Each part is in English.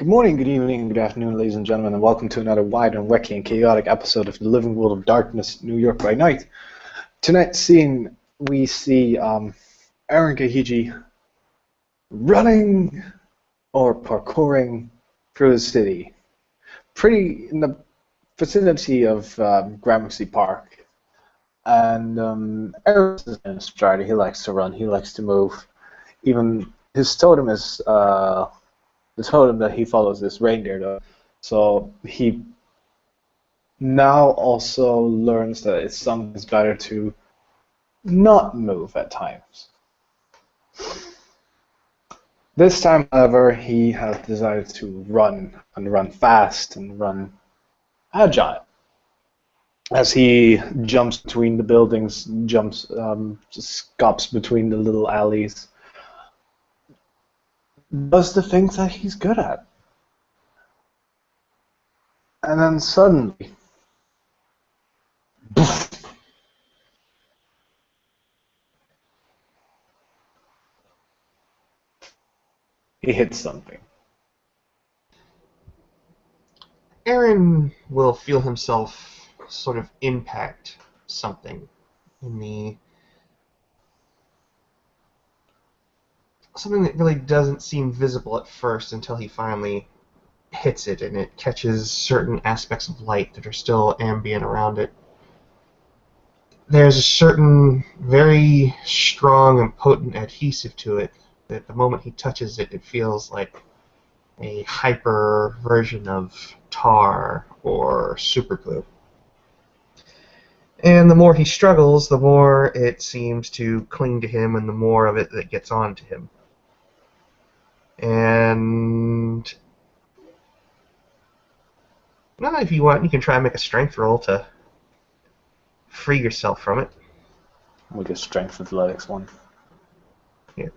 Good morning, good evening, good afternoon, ladies and gentlemen, and welcome to another wide and wacky and chaotic episode of the Living World of Darkness, New York by Night. Tonight's scene, we see Aaron Gahiji running or parkouring through the city, pretty in the vicinity of Gramercy Park. And Aaron's in a strider. He likes to run. He likes to move. Even his totem is the totem that he follows is reindeer, though. So he now also learns that it's sometimes better to not move at times. This time, however, he has decided to run, and run fast, and run agile. As he jumps between the buildings, just scops between the little alleys, does the things that he's good at. And then suddenly, he hits something. Aaron will feel himself sort of impact something in something that really doesn't seem visible at first until he finally hits it and it catches certain aspects of light that are still ambient around it. There's a certain very strong and potent adhesive to it that the moment he touches it, it feels like a hyper version of tar or superglue. And the more he struggles, the more it seems to cling to him and the more of it that gets on to him. And well, if you want, you can try and make a strength roll to free yourself from it. We'll get strength athletics one. Yeah.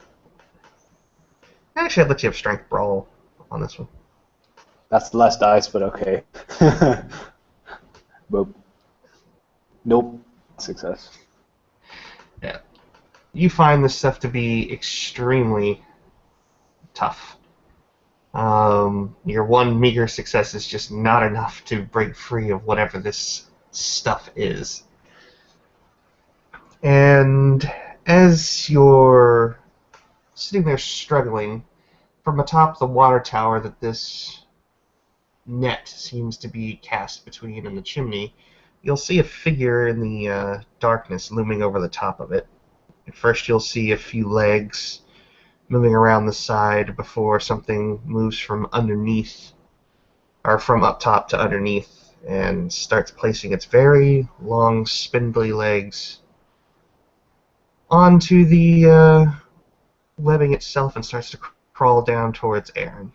Actually, I'd let you have strength roll on this one. That's less dice, but okay. Boop. Nope. Success. Yeah. You find this stuff to be extremely tough. Your one meager success is just not enough to break free of whatever this stuff is. And as you're sitting there struggling, from atop the water tower that this net seems to be cast between and the chimney, you'll see a figure in the darkness looming over the top of it. At first you'll see a few legs moving around the side before something moves from underneath, or from up top to underneath, and starts placing its very long, spindly legs onto the webbing itself and starts to crawl down towards Aaron,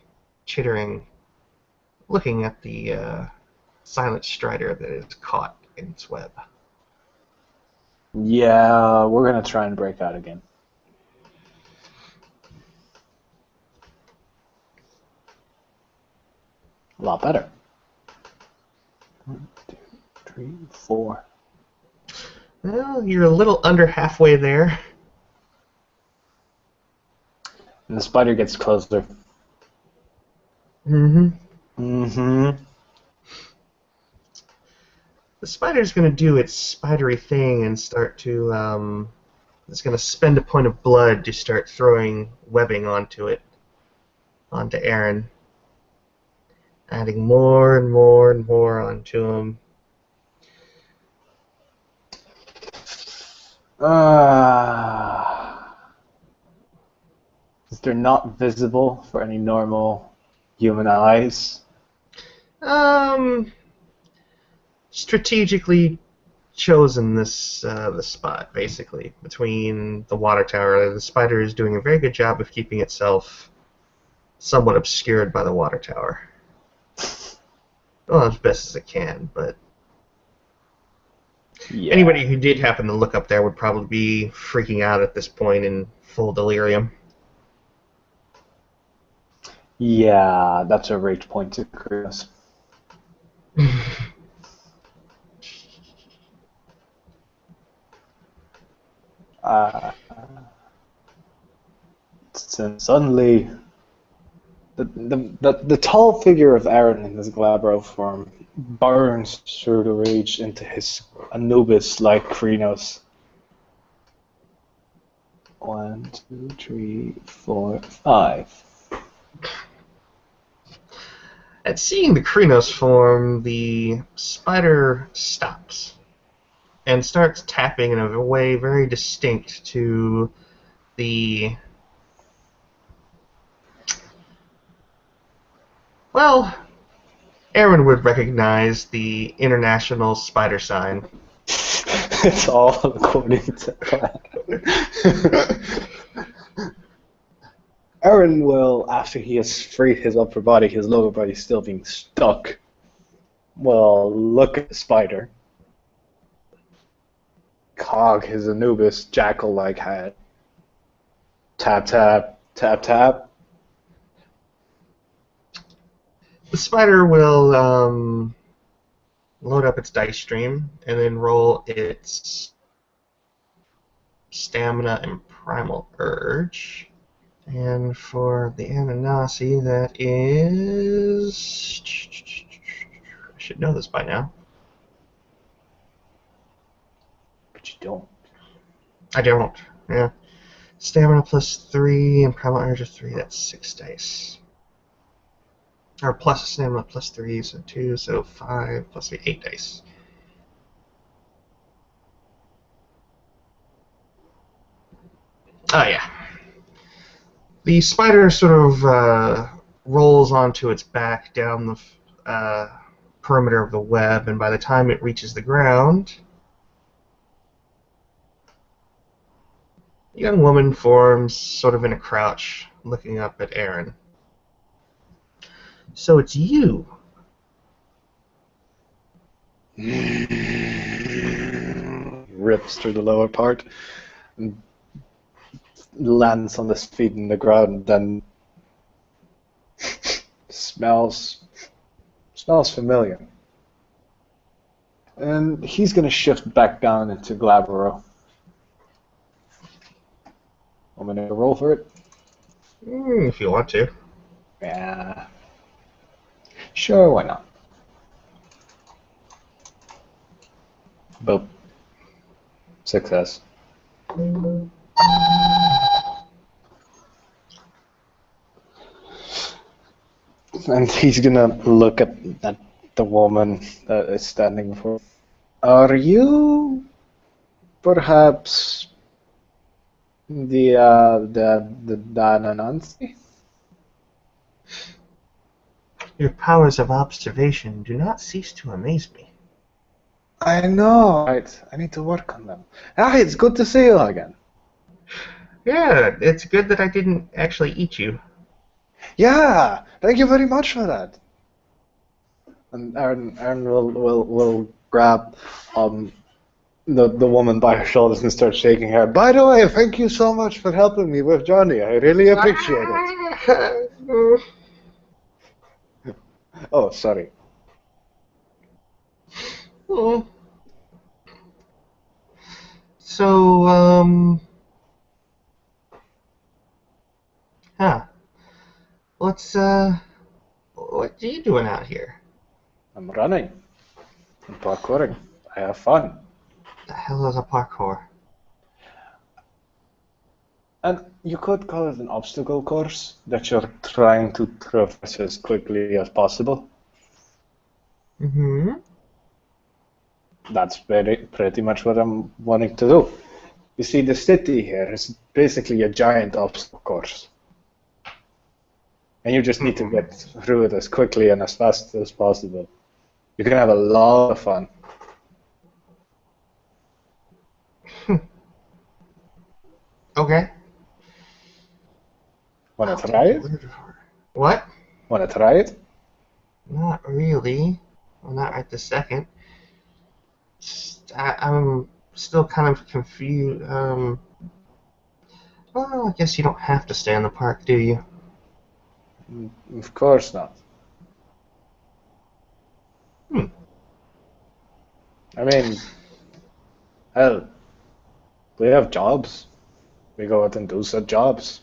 chittering, looking at the silent strider that is caught in its web. Yeah, we're gonna try and break out again. A lot better. 1, 2, 3, 4. Well, you're a little under halfway there. And the spider gets closer. Mm-hmm. Mm-hmm. The spider's going to do its spidery thing and start to, it's going to spend a point of blood to start throwing webbing onto it, onto Aaron, adding more and more and more onto him. They're not visible for any normal human eyes. Strategically chosen this spot, basically, between the water tower. The spider is doing a very good job of keeping itself somewhat obscured by the water tower. Well, as best as it can, but Yeah. anybody who did happen to look up there would probably be freaking out at this point in full delirium. Yeah, that's a rage point to Chris. And suddenly, The tall figure of Aaron in his glabro form burns through the rage into his Anubis-like Krynos. 1, 2, 3, 4, 5. At seeing the Krynos form, the spider stops and starts tapping in a way very distinct to the... Well, Aaron would recognize the international spider sign. It's all according to plan. Aaron will, after he has freed his upper body, his lower body still being stuck, will look at the spider, cog his Anubis Jackal-like head, tap, tap, tap, tap. The spider will load up its dice stream and then roll its stamina and primal urge. And for the Ananasi, that is... I should know this by now. But you don't. I don't, yeah. Stamina plus 3 and primal urge of 3, that's 6 dice. Or plus stamina plus 3, so 2, so 5, plus 8 dice. Oh, yeah. The spider sort of rolls onto its back down the perimeter of the web, and by the time it reaches the ground, a young woman forms sort of in a crouch, looking up at Aaron. So it's you. Rips through the lower part and lands on his feet in the ground, then smells familiar. And he's gonna shift back down into Glabro. I'm gonna roll for it. If you want to. Yeah. Sure, why not? Boop. Success. And he's gonna look at the woman that is standing before. Are you perhaps the Ananasi? Your powers of observation do not cease to amaze me. I know. Right. I need to work on them. Ah, it's good to see you again. Yeah, it's good that I didn't actually eat you. Yeah. Thank you very much for that. And Aaron will grab the woman by her shoulders and start shaking her. By the way, thank you so much for helping me with Johnny. I really appreciate it. Oh, sorry. Oh. So, what are you doing out here? I'm running. I'm parkouring. I have fun. The hell is a parkour? And you could call it an obstacle course that you're trying to traverse as quickly as possible. Mm-hmm. That's pretty much what I'm wanting to do. You see, the city here is basically a giant obstacle course. And you just need to get through it as quickly and as fast as possible. You can have a lot of fun. Okay. Wanna try it? What? Wanna try it? Not really. Well, not right this second. I'm still kind of confused. Well, I guess you don't have to stay in the park, do you? Of course not. I mean, hell, we have jobs. We go out and do such jobs.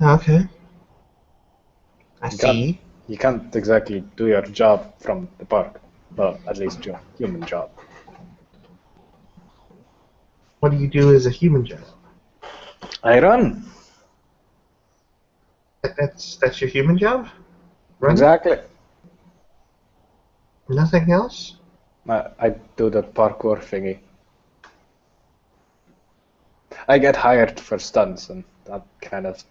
Okay. I You can't, see. you can't exactly do your job from the park. Well, at least your human job. What do you do as a human job? I run. That's your human job? Running? Exactly. Nothing else? I do that parkour thingy. I get hired for stunts and that kind of.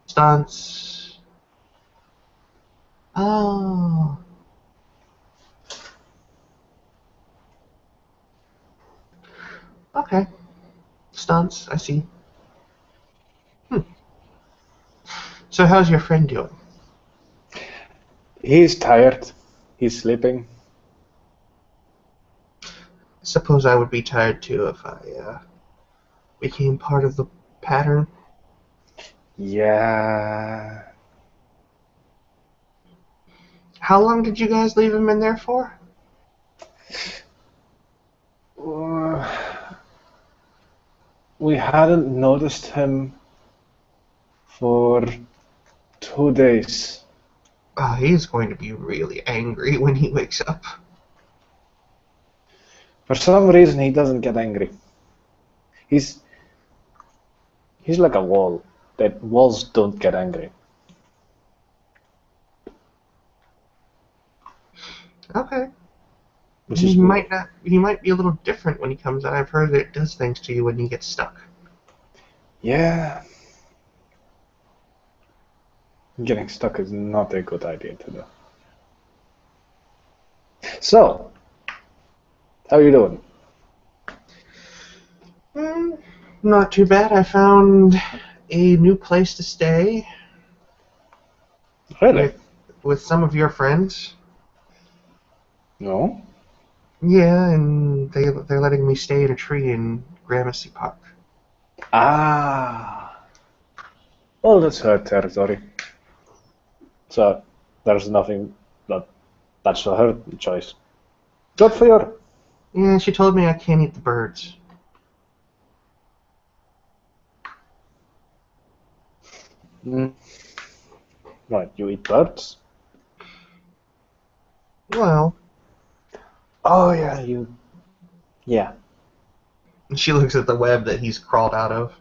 Stunts. Oh. Okay. Stunts, I see. So how's your friend doing? He's tired. He's sleeping. Suppose I would be tired too if I became part of the pattern. Yeah. How long did you guys leave him in there for? We hadn't noticed him for 2 days. Oh, he's going to be really angry when he wakes up. For some reason, he doesn't get angry. He's like a wall. That walls don't get angry. Okay. Which is weird. He might be a little different when he comes out. I've heard that it does things to you when you get stuck. Yeah. Getting stuck is not a good idea to do. So, how are you doing? Not too bad. I found a new place to stay Really? with some of your friends. No? Yeah, and they're letting me stay in a tree in Gramercy Park. Ah. Well, that's her territory. So, there's nothing that's her choice. Good for you. Yeah, she told me I can't eat the birds. Mm. Right, you eat birds? Well, Oh, yeah, you. Yeah. she looks at the web that he's crawled out of.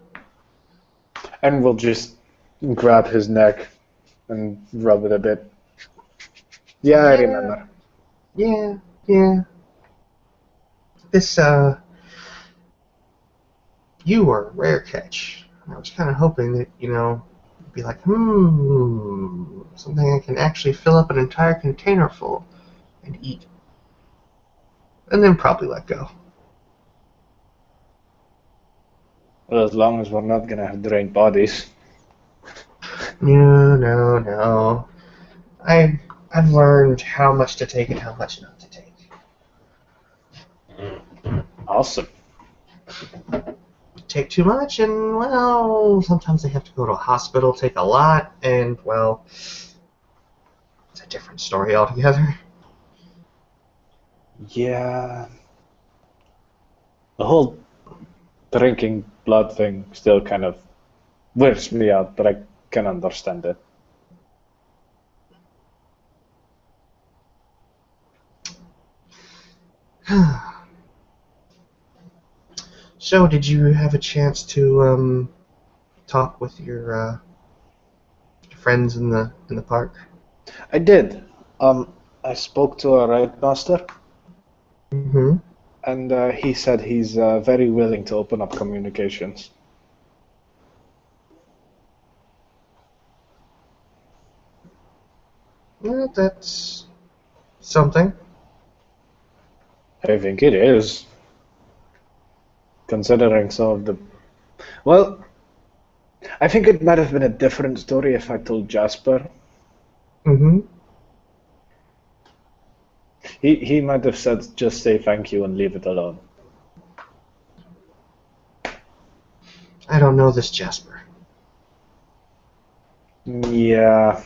And we'll just grab his neck and rub it a bit. Yeah, I Yeah, remember. yeah. This, you were a rare catch. I was kind of hoping that, you'd be like, something I can actually fill up an entire container full and eat. And then probably let go. Well, as long as we're not gonna have drained bodies. No. I've learned how much to take and how much not to take. Awesome. Take too much, and well, sometimes they have to go to a hospital, take a lot, and well, it's a different story altogether. Yeah. The whole drinking blood thing still kind of weirds me out, but I can understand it. So, did you have a chance to talk with your friends in the park? I did. I spoke to a ride master, Mm-hmm. and he said he's very willing to open up communications. Well, that's something. I think it is, considering some of the. Well, I think it might have been a different story if I told Jasper. Mm-hmm. He might have said just say thank you and leave it alone. I don't know this Jasper. Yeah,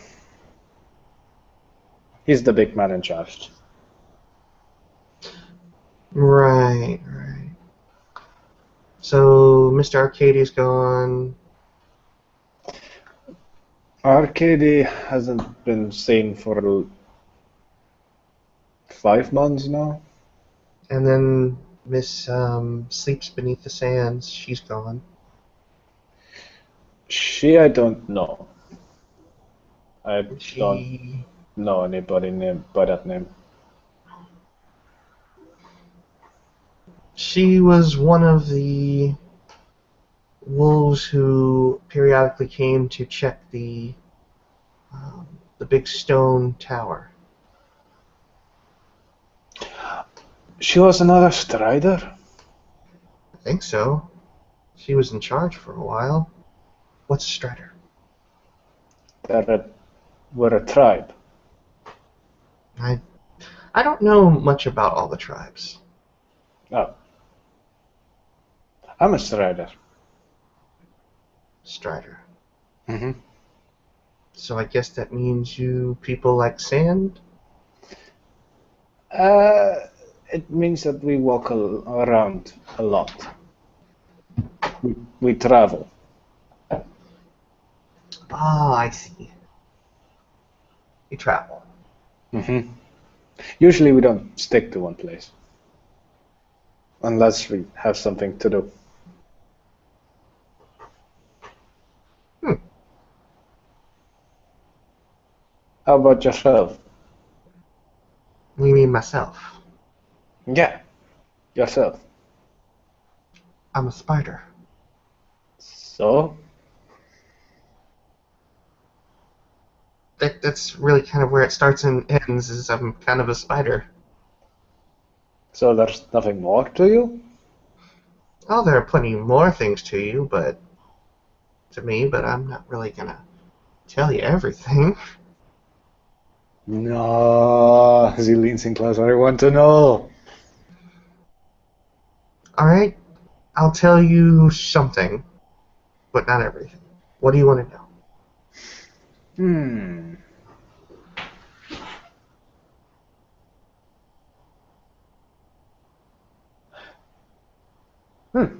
he's the big man in charge. Right. So, Mr. Arcadie's gone. Arcady hasn't been seen for 5 months now. And then Miss Sleeps Beneath the Sands, she's gone. I don't know. I don't She know anybody named by that name. she was one of the wolves who periodically came to check the big stone tower. She was another strider? I think so. She was in charge for a while. What's a strider? We're a tribe. I don't know much about all the tribes. Oh. I'm a strider. Strider. Mm-hmm. So I guess that means you people like sand? It means that we walk around a lot. We travel. Ah, I see. You travel. Mm-hmm. Usually we don't stick to one place. Unless we have something to do. Hmm. How about yourself? What do you mean myself? Yeah, yourself. I'm a spider. So? That's really kind of where it starts and ends, is I'm kind of a spider. So there's nothing more to you? Oh, there are plenty more things to me, but I'm not really gonna tell you everything. No, he leans in closer. I want to know. Alright, I'll tell you something, but not everything. What do you want to know? Hmm. Hmm.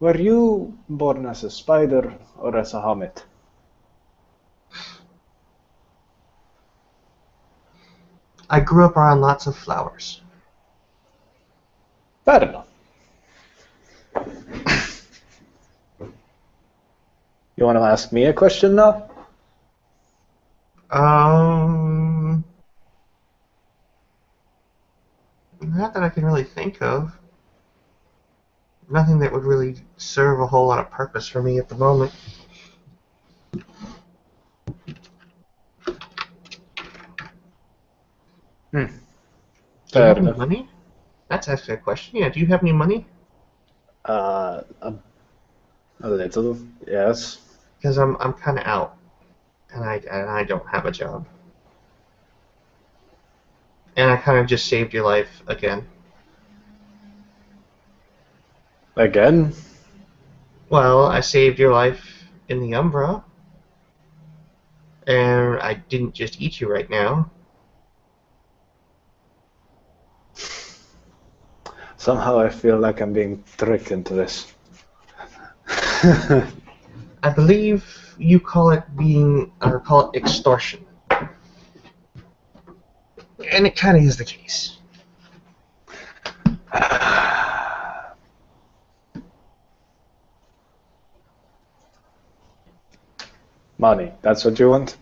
Were you born as a spider or as a hermit? I grew up around lots of flowers. Fair enough. You want to ask me a question now? Um, Not that I can really think of. Nothing that would really serve a whole lot of purpose for me at the moment. Hmm. Do you Fair have any enough. money? That's actually a question. Yeah, do you have any money? Uh, a, a little, yes. Because I'm kind of out, and I don't have a job, and I kind of just saved your life again. Again? Well, I saved your life in the Umbra, and I didn't just eat you right now. Somehow I feel like I'm being tricked into this. I believe you call it call it extortion, and it kind of is the case. Money, that's what you want?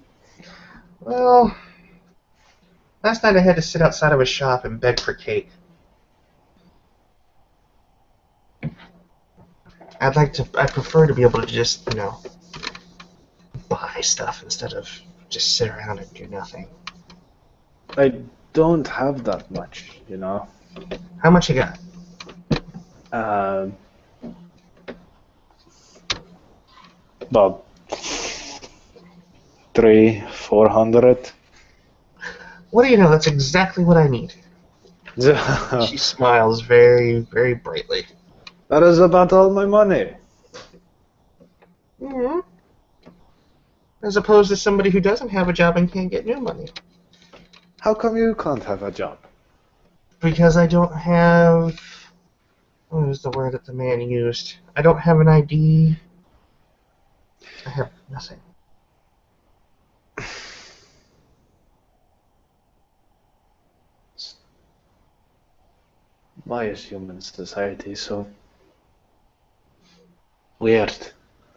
Well, last night I had to sit outside of a shop and beg for cake. I prefer to be able to just, buy stuff instead of just sit around and do nothing. I don't have that much, you know. How much you got? Uh, about 400. What do you know? That's exactly what I need. She That smiles very, very brightly. is about all my money. hmm As opposed to somebody who doesn't have a job and can't get new money. How come you can't have a job? Because I don't have... What was the word that the man used? I don't have an ID. I have nothing. Why is human society so weird?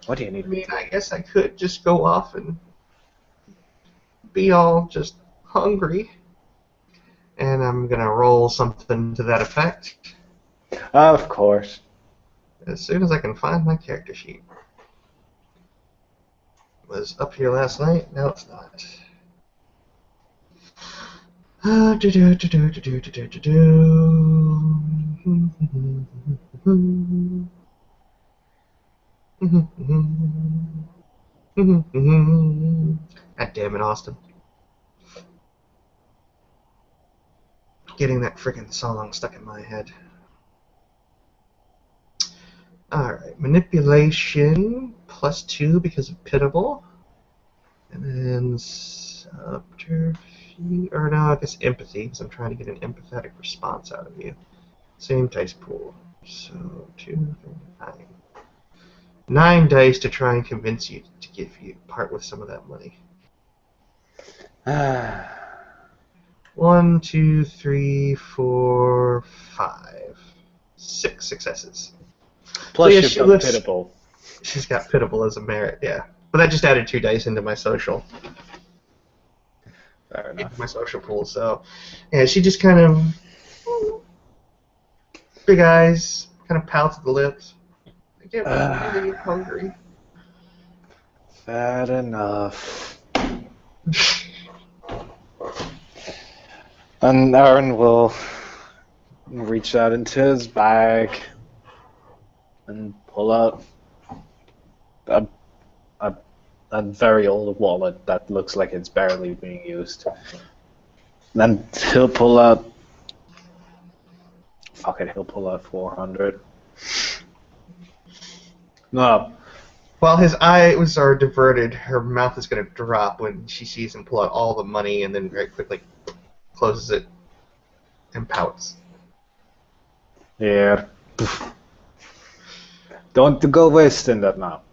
What do you I need me mean, to? I guess I could just go off and be all just hungry. And I'm gonna roll something to that effect Of course. as soon as I can find my character sheet. It was up here last night. Now it's not. God damn it, Austin. Getting that freaking song stuck in my head. Alright, manipulation +2 because of pitiable. And then subterfuge, or no, I guess empathy, because I'm trying to get an empathetic response out of you. Same dice pool. So 2, 3, 9. 9 dice to try and convince you to give you part with some of that money. 1, 2, 3, 4, 5. 6 successes. Plus, yeah, you've she got lifts. pitiable. She's got pitiable as a merit, yeah. But that just added 2 dice into my social. Fair enough. My social pool, so yeah, she just kind of big eyes, kind of pouts at the lips. I get really hungry. Fair enough. And Aaron will reach out into his bag and pull out a very old wallet that looks like it's barely being used. Then he'll pull out. Fuck it, he'll pull out 400. No. While his eyes are diverted, her mouth is going to drop when she sees him pull out all the money and then very quickly closes it and pouts. Yeah. Don't go wasting that now.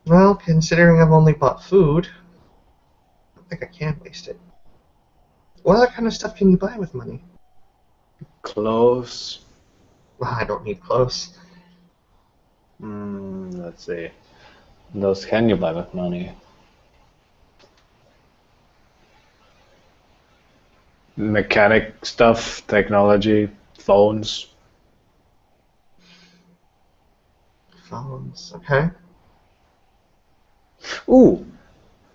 Well, considering I've only bought food, I think I can waste it. What other kind of stuff can you buy with money? Clothes. Well, I don't need clothes. Let's see. Those can you buy with money? Mechanic stuff, technology, phones. Phones, okay. Ooh,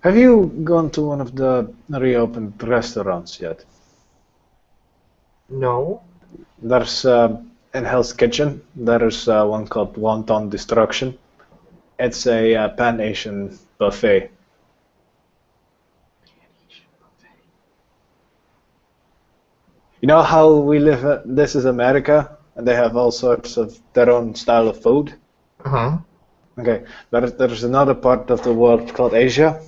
have you gone to one of the reopened restaurants yet? No. There's in Hell's Kitchen. There's one called Wonton Destruction. It's a Pan-Asian buffet. You know how we live? This is America, and they have all sorts of their own style of food. Uh-huh. Okay, but there's another part of the world called Asia,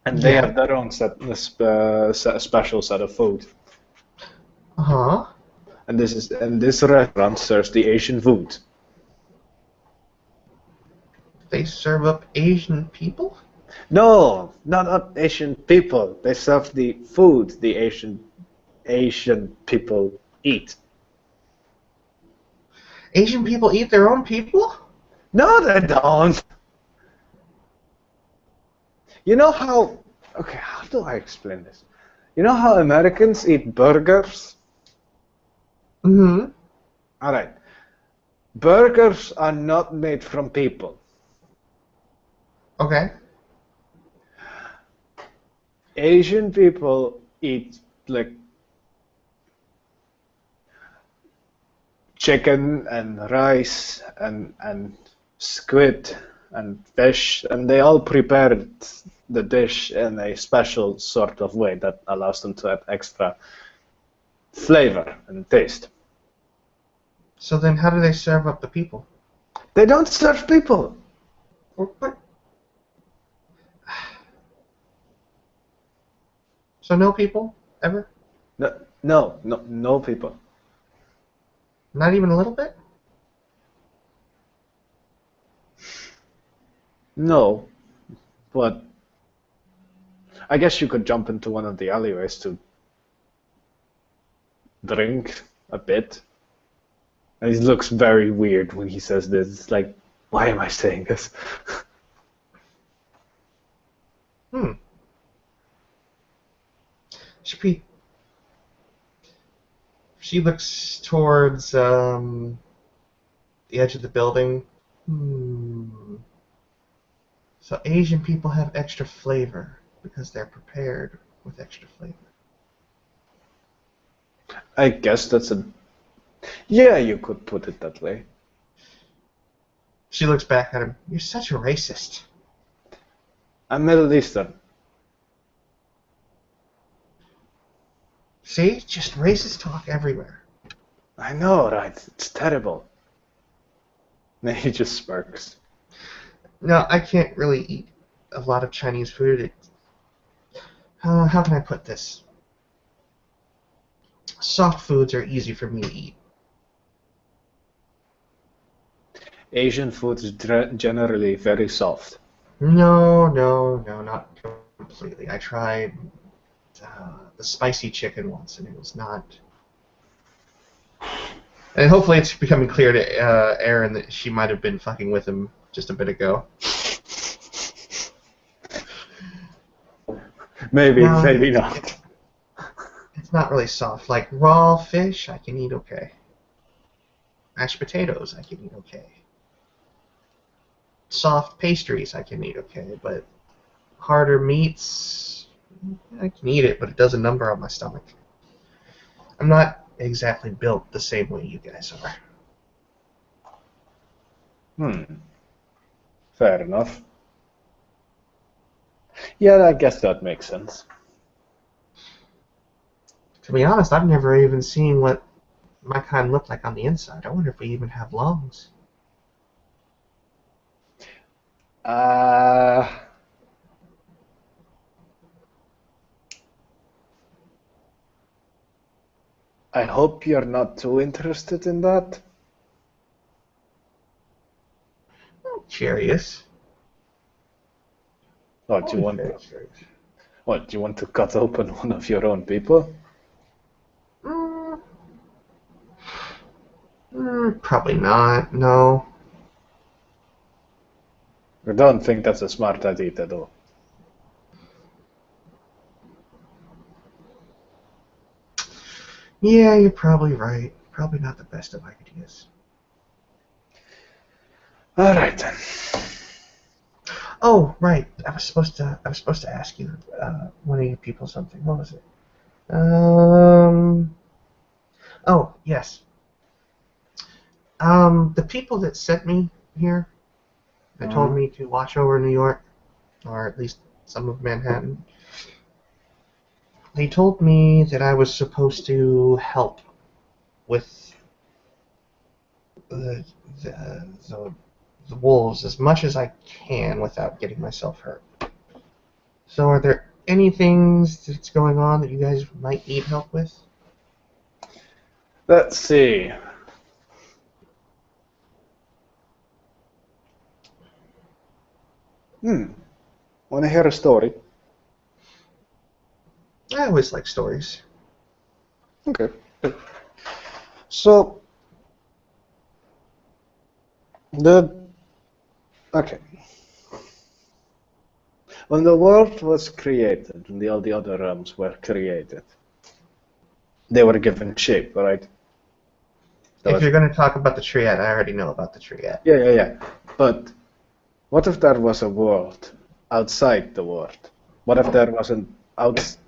and they Yeah. have their own special set of food. Uh-huh. And this restaurant serves the Asian food. They serve up Asian people? No, not Asian people. They serve the food the Asian people eat. Asian people eat their own people? No, they don't. You know how? Okay, how do I explain this? You know how Americans eat burgers? Mm-hmm. All right. Burgers are not made from people. Okay. Asian people eat like chicken and rice and squid and fish, and they all prepared the dish in a special sort of way that allows them to add extra flavor and taste. So then how do they serve up the people? They don't serve people. What? So no people? Ever? No people. Not even a little bit? No, but I guess you could jump into one of the alleyways to drink a bit. And he looks very weird when he says this. It's like, why am I saying this? Hmm. She looks towards the edge of the building. Hmm. So Asian people have extra flavor because they're prepared with extra flavor. I guess that's a... Yeah, you could put it that way. She looks back at him. You're such a racist. I'm Middle Eastern. See? Just racist talk everywhere. I know, right? It's terrible. And he just smirks. No, I can't really eat a lot of Chinese food. How can I put this? Soft foods are easy for me to eat. Asian food is generally very soft. No, not completely. I tried the spicy chicken once, and it was not. And hopefully, it's becoming clear to Aaron that she might have been fucking with him just a bit ago. Maybe, No, maybe not. It's not really soft. Like raw fish, I can eat okay. Mashed potatoes, I can eat okay. Soft pastries, I can eat okay. But harder meats, I can eat it, but it does a number on my stomach. I'm not exactly built the same way you guys are. Fair enough. Yeah, I guess that makes sense. To be honest, I've never even seen what my kind look like on the inside. I wonder if we even have lungs. I hope you're not too interested in that. I'm curious. What, do you want to, what, do you want to cut open one of your own people? Probably not, no. I don't think that's a smart idea at all. Yeah, you're probably right. Probably not the best of ideas. All right then. Oh, right. I was supposed to ask you one of you people something. What was it? Oh, yes. The people that sent me here, that told me to watch over New York, or at least some of Manhattan, they told me that I was supposed to help with the wolves as much as I can without getting myself hurt. So are there any things that's going on that you guys might need help with? Let's see. Want to hear a story? I always like stories. Okay. So, okay. When the world was created, when all the other realms were created, they were given shape, right? If you're going to talk about the triad, I already know about the triad. Yeah. But what if there was a world outside the world? What if there was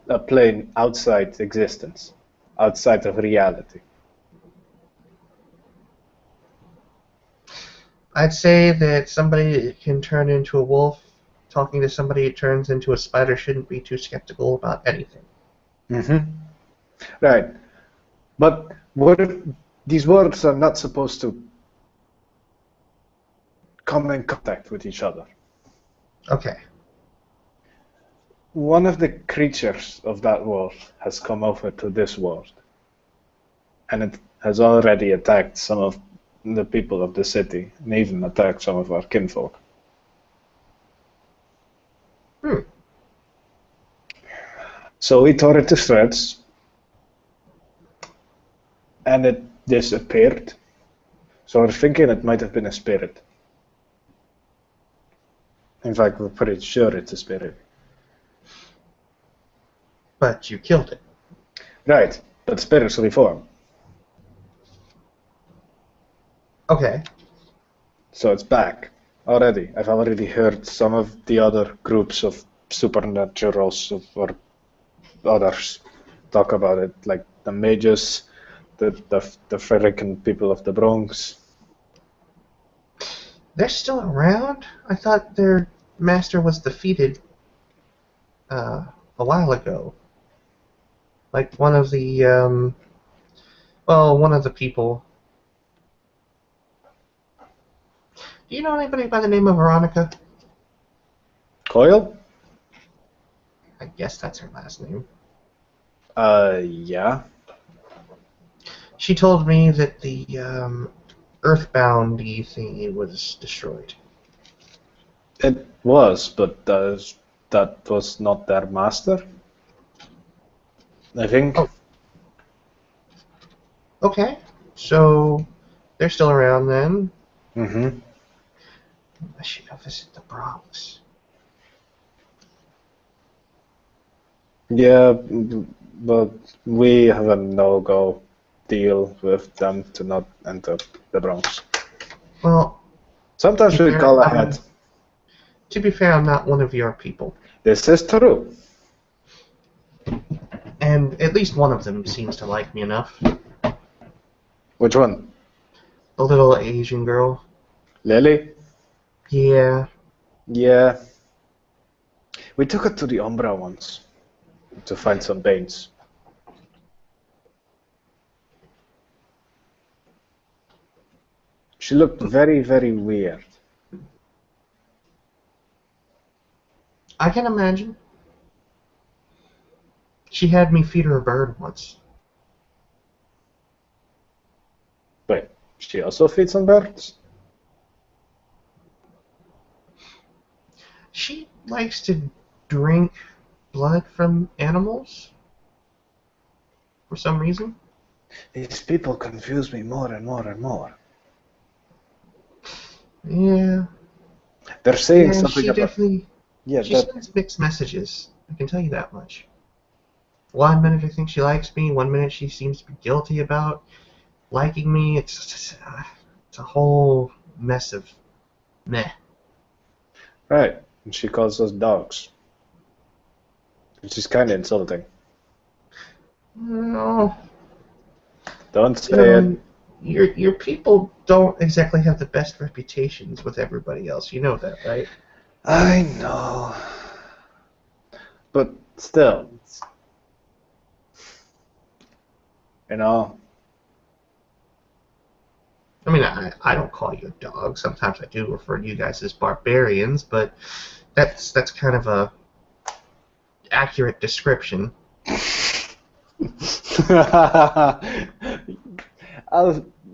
a plane outside existence, outside of reality? I'd say that somebody can turn into a wolf. Talking to somebody who turns into a spider shouldn't be too skeptical about anything. Right. But what if these worlds are not supposed to come in contact with each other? Okay. One of the creatures of that world has come over to this world, and it has already attacked some of the people of the city, and even attacked some of our kinfolk. Hmm. So we tore it to shreds, and it disappeared. So we're thinking it might have been a spirit. In fact, we're pretty sure it's a spirit. But you killed it. Right, but spirits reform. Okay. So it's back already. I've already heard some of the other groups of supernaturals or others talk about it, like the mages, the freaking people of the Bronx. They're still around? I thought their master was defeated a while ago. Like one of the, one of the people. Do you know anybody by the name of Veronica? Coil? I guess that's her last name. Yeah. She told me that the Earthbound thingy was destroyed. It was, but that was not their master, I think. Oh, okay. So they're still around then. Mm-hmm. I should go visit the Bronx. Yeah, but we have a no-go deal with them to not enter the Bronx. Well, Sometimes we call ahead. to be fair, I'm not one of your people. This is true. And at least one of them seems to like me enough. Which one? The little Asian girl. Lily? Yeah. Yeah. We took her to the Umbra once to find some Banes. She looked very, very weird. I can imagine. She had me feed her a bird once. Wait, she also feeds on birds? She likes to drink blood from animals for some reason. These people confuse me more and more and more. Yeah. They're saying Yeah, something she about... definitely... Yeah, She sends mixed messages. I can tell you that much. One minute I think she likes me, one minute she seems to be guilty about liking me. It's a whole mess of meh. Right, and she calls us dogs. Which is kind of insulting. No, Don't say it. your people don't exactly have the best reputations with everybody else. You know that, right? I know. But still, you know, I mean, I don't call you a dog. Sometimes I do refer to you guys as barbarians, but that's kind of a accurate description.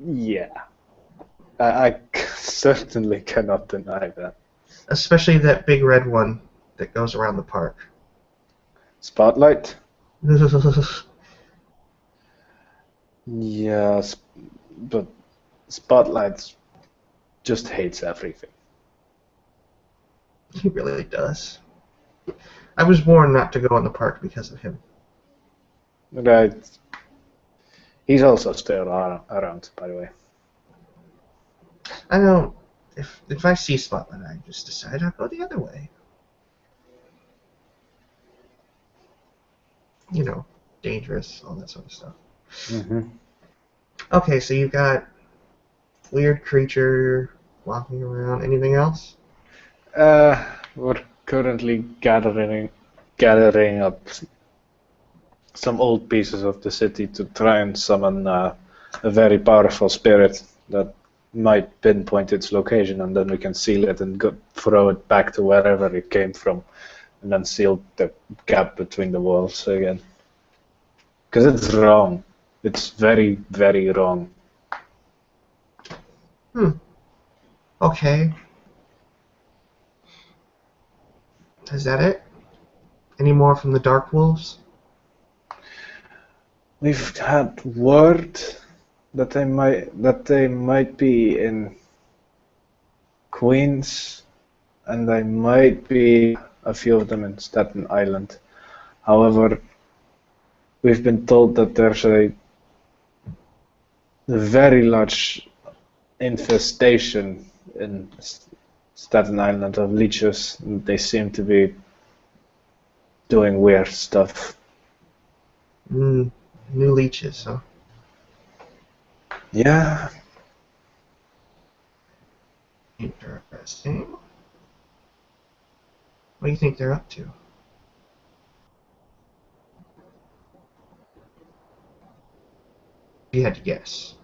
Yeah. I certainly cannot deny that. Especially that big red one that goes around the park. Spotlight? Yes, but Spotlight just hates everything. He really does. I was warned not to go in the park because of him. Right. He's also still around, by the way. I don't. If I see Spotlight, I just decide I'll go the other way. You know, dangerous, all that sort of stuff. Mm-hmm. Okay, so you've got weird creature walking around. Anything else? We're currently gathering up some old pieces of the city to try and summon a very powerful spirit that might pinpoint its location, and then we can seal it and throw it back to wherever it came from, and then seal the gap between the walls again. Because it's wrong. It's very, very wrong. Okay. Is that it? Any more from the Dark Wolves? We've had word that they might be in Queens, and there might be a few of them in Staten Island. However, we've been told that there's a very large infestation in Staten Island of leeches. They seem to be doing weird stuff. New leeches, huh? Yeah. Interesting. What do you think they're up to? If you had to guess.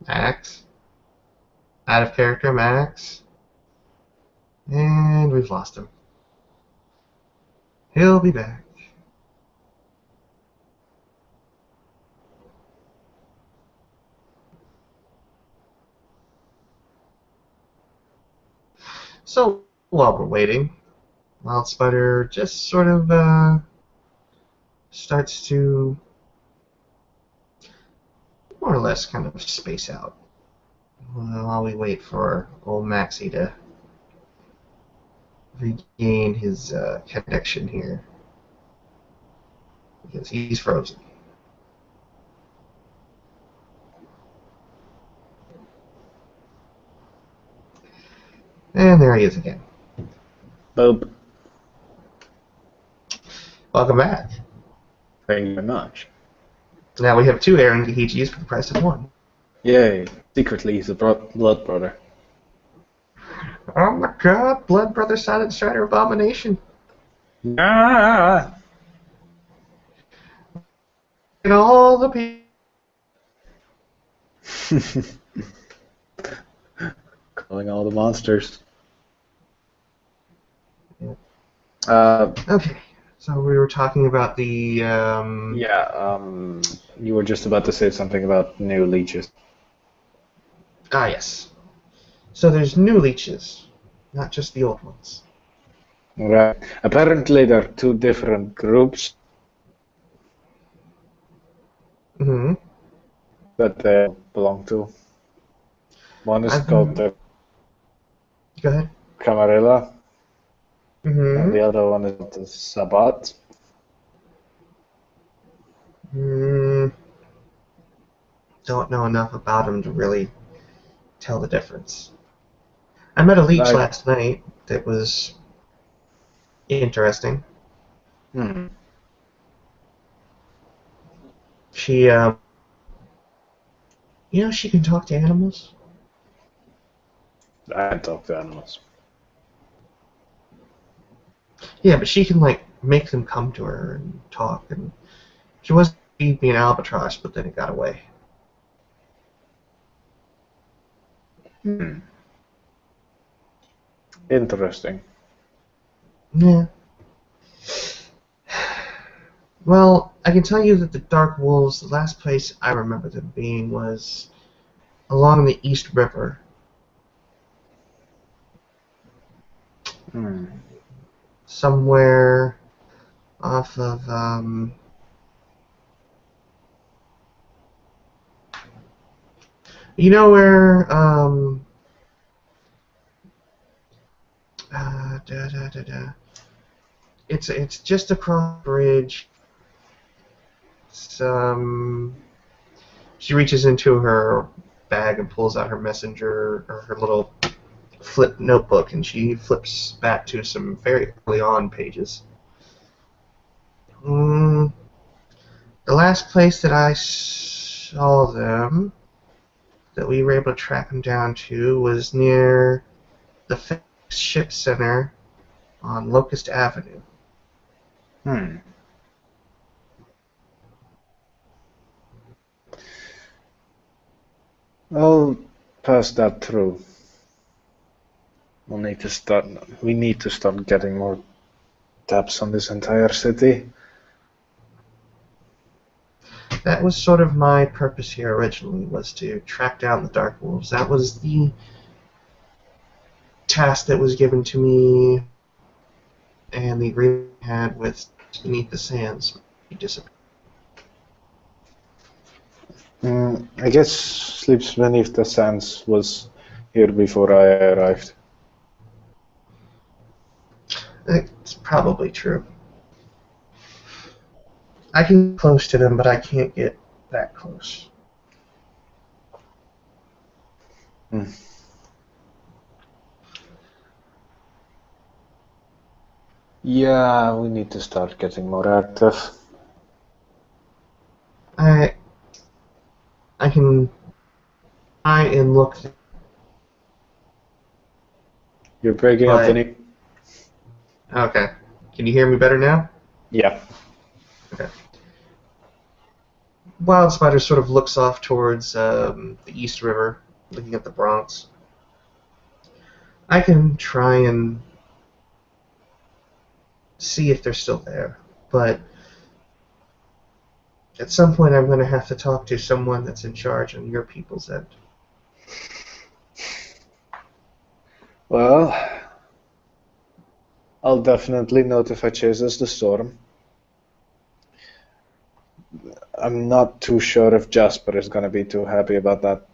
Max? Out of character, Max? And we've lost him. He'll be back. So, while we're waiting, Wild Spider just sort of starts to more or less kind of space out while we wait for old Maxie to regain his connection here, because he's frozen. And there he is again. Boop. Welcome back. Thank you very much. Now we have 2 Aaron Gahijis for the price of 1. Yay. Secretly, he's a blood brother. Oh my god, Blood Brother Silent Strider Abomination. Ah! And all the people. Calling all the monsters. Okay, so we were talking about the. You were just about to say something about new leeches. Ah, yes. So there's new leeches, not just the old ones. Right. Apparently, there are 2 different groups Mm-hmm. that they belong to. One is called the Go ahead. Camarilla, Mm-hmm. and the other one is the Sabbat. Don't know enough about them to really tell the difference. I met a leech last night that was interesting. She, she can talk to animals. I talk to animals. Yeah, but she can, like, make them come to her and talk. And she was feeding me an albatross, but then it got away. Interesting. Yeah. Well, I can tell you that the Dark Wolves, the last place I remember them being was along the East River. Somewhere off of, you know where, It's just across the bridge. She reaches into her bag and pulls out her messenger, or her little flip notebook, and she flips back to some very early on pages. The last place that I saw them, that we were able to track them down to, was near the ship center on Locust Avenue. I'll pass that through. We need to start getting more tabs on this entire city. That was sort of my purpose here originally, was to track down the Dark Wolves. That was the task that was given to me, and the agreement I had with Beneath the Sands. He disappeared. I guess Sleeps Beneath the Sands was here before I arrived. It's probably true. I can get close to them, but I can't get that close. Yeah, we need to start getting more active. I can try and look, You're breaking up, but Vinny. okay. Can you hear me better now? Yeah. Okay. Wild Spider sort of looks off towards the East River, looking at the Bronx. I can try and see if they're still there, but at some point I'm going to have to talk to someone that's in charge on your people's end. Well, I'll definitely notify Chases the Storm. I'm not too sure if Jasper is going to be too happy about that.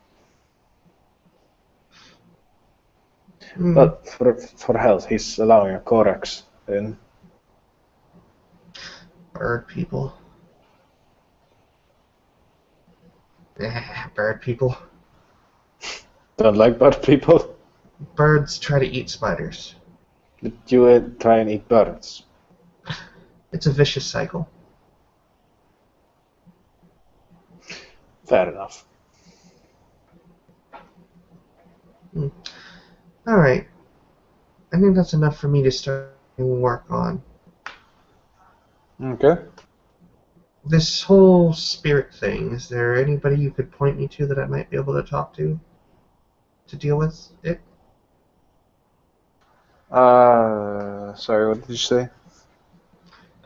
But for health, he's allowing a Corax in. Bird people. Bird people. Don't like bird people? Birds try to eat spiders. Did you try and eat birds? It's a vicious cycle. Fair enough. Alright. I think that's enough for me to start work on. Okay. This whole spirit thing, is there anybody you could point me to that I might be able to talk to deal with it? Sorry, what did you say?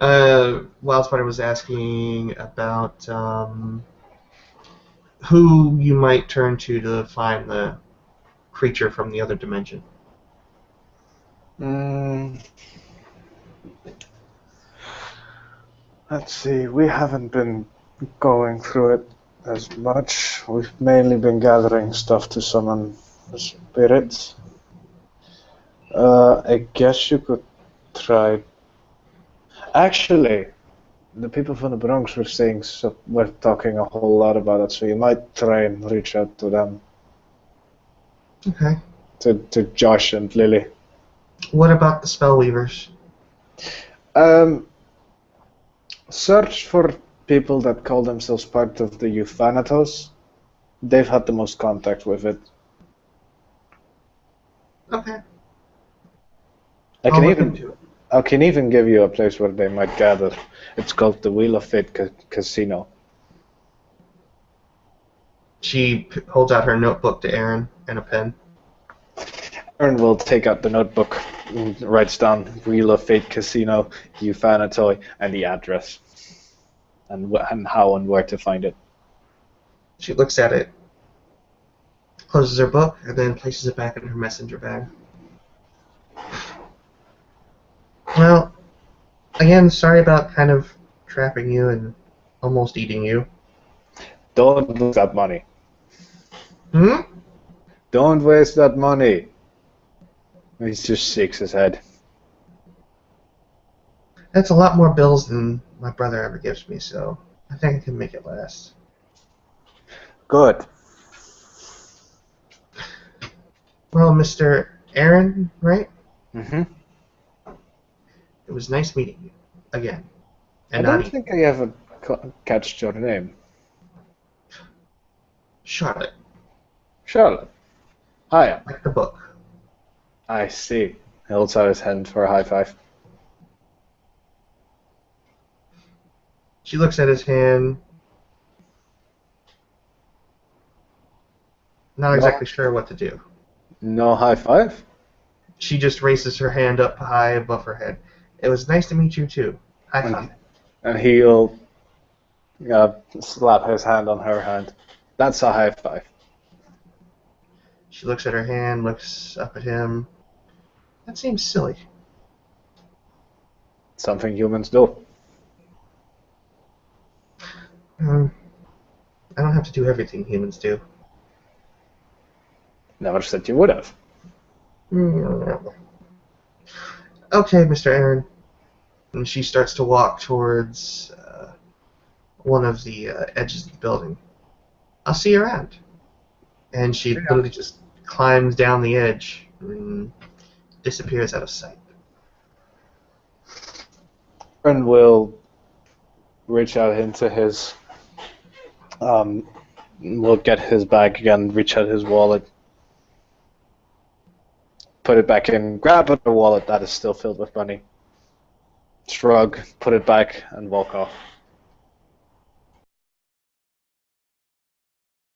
Wildspider was asking about who you might turn to find the creature from the other dimension. Let's see, we haven't been going through it as much. We've mainly been gathering stuff to summon the spirits. I guess you could try. Actually, the people from the Bronx were saying were talking a whole lot about it, so you might try and reach out to them. Okay. To Josh and Lily. What about the Spellweavers? Search for people that call themselves part of the Euthanatos. They've had the most contact with it. Okay. I can even give you a place where they might gather. It's called the Wheel of Fate Casino. She holds out her notebook to Aaron and a pen. Aaron will take out the notebook, and writes down Wheel of Fate Casino, Euphanatoi, and the address, and how and where to find it. She looks at it, closes her book, and then places it back in her messenger bag. Well, again, sorry about kind of trapping you and almost eating you. Don't lose that money. Don't waste that money. He just shakes his head. That's a lot more bills than my brother ever gives me, so I think I can make it last. Good. Well, Mr. Aaron, right? Mm-hmm. It was nice meeting you again. And I don't think I ever catched your name. Charlotte. Charlotte. Hiya. Like the book. I see. He holds out his hand for a high five. She looks at his hand. Not exactly sure what to do. No high five? She just raises her hand up high above her head. It was nice to meet you too. High five. And he'll Slap his hand on her hand. That's a high five. She looks at her hand, looks up at him. That seems silly. Something humans do. I don't have to do everything humans do. Never said you would have. Okay, Mr. Aaron. And she starts to walk towards one of the edges of the building. I'll see you around. And she literally just climbs down the edge and disappears out of sight. Aaron will reach out into his. Will get his bag again, reach out his wallet, put it back in, grab the wallet that is still filled with money, shrug, put it back, and walk off.